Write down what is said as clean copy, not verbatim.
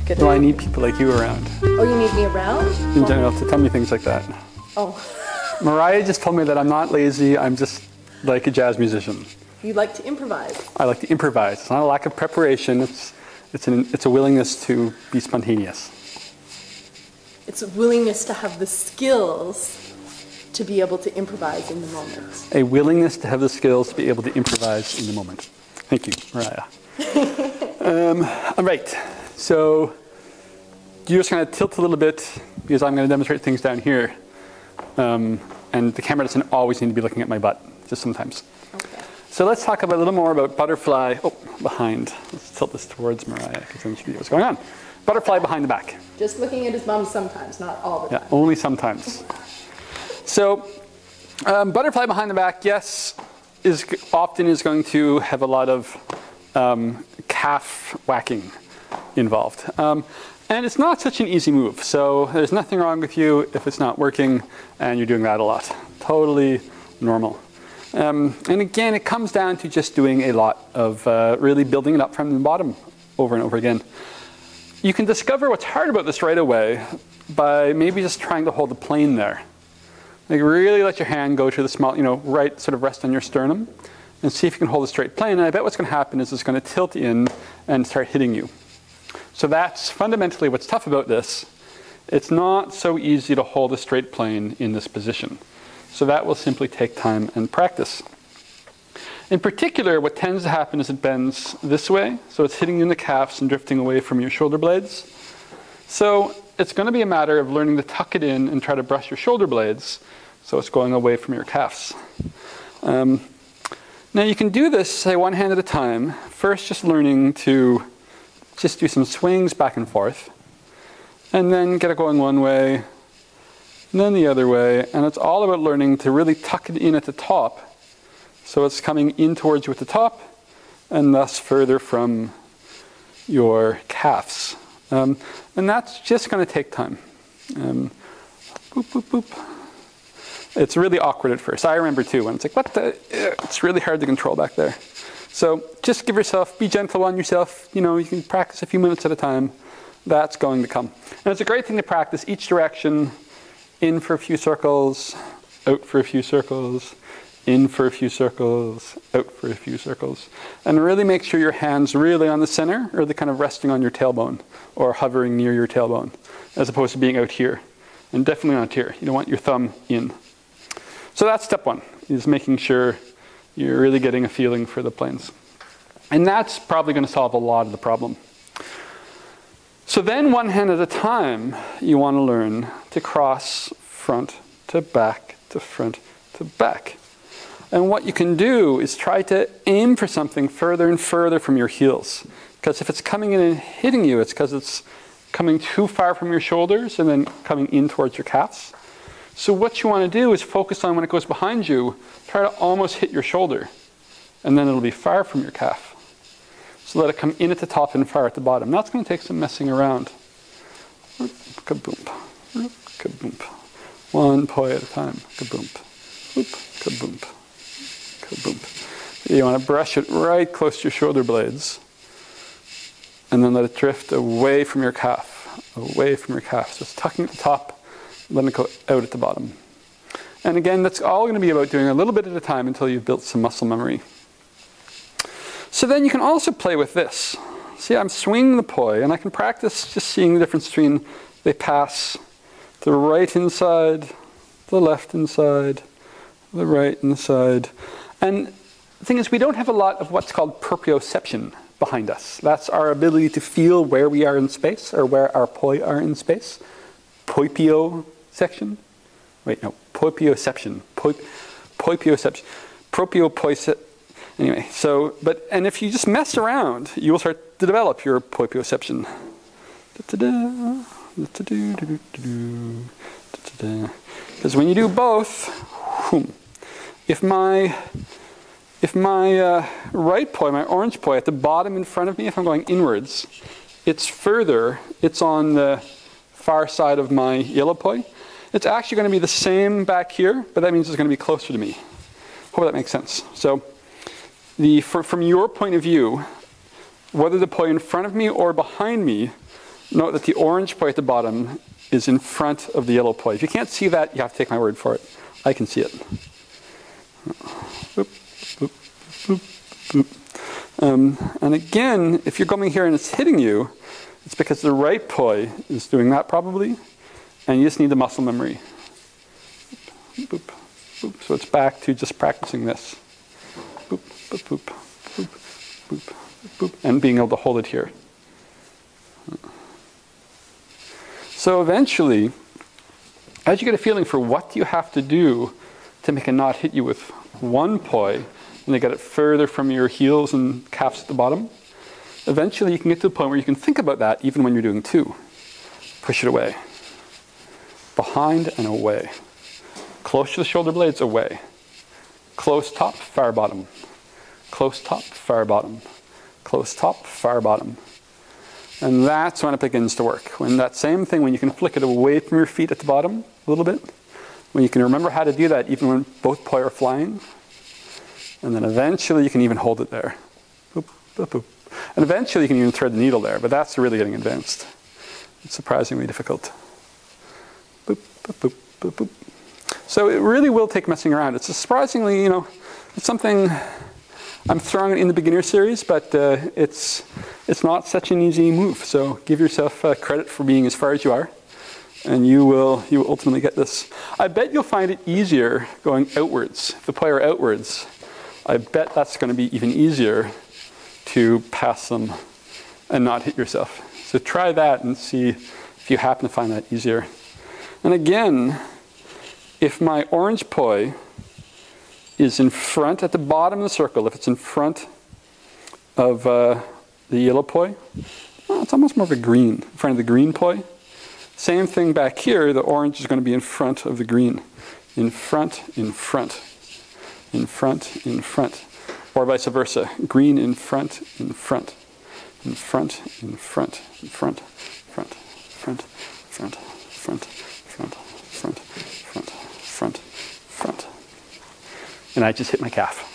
Good. No, I need people like you around. Oh, you need me around? In general, to tell me things like that. Oh. Mariah just told me that I'm not lazy, I'm just like a jazz musician. You like to improvise. I like to improvise. It's not a lack of preparation, it's a willingness to be spontaneous. It's a willingness to have the skills to be able to improvise in the moment. A willingness to have the skills to be able to improvise in the moment. Thank you, Mariah. All right, so you're just going to tilt a little bit because I'm going to demonstrate things down here. And the camera doesn't always need to be looking at my butt, just sometimes. Okay. So let's talk a little more about butterfly. Oh, behind. Let's tilt this towards Mariah because then she can see what's going on. Butterfly behind the back. Just looking at his bum sometimes, not all the time. Yeah, only sometimes. So butterfly behind the back, yes, often is going to have a lot of calf whacking involved. And it's not such an easy move. So there's nothing wrong with you if it's not working and you're doing that a lot. Totally normal. And again, it comes down to just doing a lot of really building it up from the bottom over and over again. You can discover what's hard about this right away by maybe just trying to hold the plane there. Like really let your hand go to the small, right sort of rest on your sternum and see if you can hold a straight plane. And I bet what's going to happen is it's going to tilt in and start hitting you. So that's fundamentally what's tough about this. It's not so easy to hold a straight plane in this position. So that will simply take time and practice. In particular, what tends to happen is it bends this way. So it's hitting you in the calves and drifting away from your shoulder blades. So it's going to be a matter of learning to tuck it in and try to brush your shoulder blades so it's going away from your calves. Now you can do this, say, one hand at a time. First, just learning to just do some swings back and forth. And then get it going one way, and then the other way. And it's all about learning to really tuck it in at the top. So it's coming in towards you at the top, and thus further from your calves. And that's just going to take time. Boop, boop, boop. It's really awkward at first. I remember too, when it's like, what the? It's really hard to control back there. So just give yourself, be gentle on yourself. You can practice a few minutes at a time. That's going to come. And it's a great thing to practice each direction. In for a few circles, out for a few circles, in for a few circles, out for a few circles. And really make sure your hand's really on the center, or they're kind of resting on your tailbone, or hovering near your tailbone, as opposed to being out here. And definitely not here. You don't want your thumb in. So that's step one, is making sure you're really getting a feeling for the planes. And that's probably going to solve a lot of the problem. So then, one hand at a time, you want to learn to cross front to back to front to back. And what you can do is try to aim for something further and further from your heels. Because if it's coming in and hitting you, it's because it's coming too far from your shoulders and then coming in towards your calves. So what you want to do is focus on when it goes behind you, try to almost hit your shoulder. And then it'll be far from your calf. So let it come in at the top and far at the bottom. That's going to take some messing around. Kaboom. Kaboom. One poi at a time. Kaboom. Kaboom. Kaboom. You want to brush it right close to your shoulder blades. And then let it drift away from your calf. Away from your calf. So it's tucking at the top, letting it go out at the bottom. And again, that's all going to be about doing a little bit at a time until you've built some muscle memory. So then you can also play with this. See, I'm swinging the poi, and I can practice just seeing the difference between they pass the right inside, the left inside, the right inside. And the thing is, we don't have a lot of what's called proprioception behind us. That's our ability to feel where we are in space, or where our poi are in space. Proprioception. Wait, no, proprioception. Proprioception. Proprioception. Anyway, so, and if you just mess around, you will start to develop your proprioception. Because when you do both, if my right poi, my orange poi, at the bottom in front of me, if I'm going inwards, it's further, it's on the far side of my yellow poi. It's actually going to be the same back here, but that means it's going to be closer to me. Hope that makes sense. So, from your point of view, whether the poi in front of me or behind me, note that the orange poi at the bottom is in front of the yellow poi. If you can't see that, you have to take my word for it. I can see it. Boop, boop, boop, boop. And again, if you're coming here and it's hitting you, it's because the right poi is doing that probably, and you just need the muscle memory. Boop, boop. So it's back to just practicing this. Boop, boop, boop, boop, boop, boop, and being able to hold it here. So eventually, as you get a feeling for what you have to do to make a knot hit you with one poi, and to get it further from your heels and calves at the bottom, eventually you can get to the point where you can think about that even when you're doing two. Push it away. Behind and away. Close to the shoulder blades, away. Close top, far bottom. Close top, far bottom. Close top, far bottom. And that's when it begins to work. When that same thing, when you can flick it away from your feet at the bottom a little bit, when you can remember how to do that even when both poi are flying, and then eventually you can even hold it there. Boop, boop, boop. And eventually you can even thread the needle there, but that's really getting advanced. It's surprisingly difficult. Boop, boop, boop, boop, boop. So it really will take messing around. It's surprisingly, it's something I'm throwing it in the beginner series, but it's not such an easy move. So give yourself credit for being as far as you are, and you will ultimately get this. I bet you'll find it easier going outwards. If the poi are outwards, I bet that's going to be even easier to pass them and not hit yourself. So try that and see if you happen to find that easier. And again, if my orange poi is in front at the bottom of the circle, if it's in front of the yellow poi, it's almost more of a green, in front of the green poi. Same thing back here, the orange is going to be in front of the green. In front, in front. In front, in front. Or vice versa. Green in front, in front. In front, in front, in front, front, front, front, front, front, front, front, front, front. And I just hit my calf.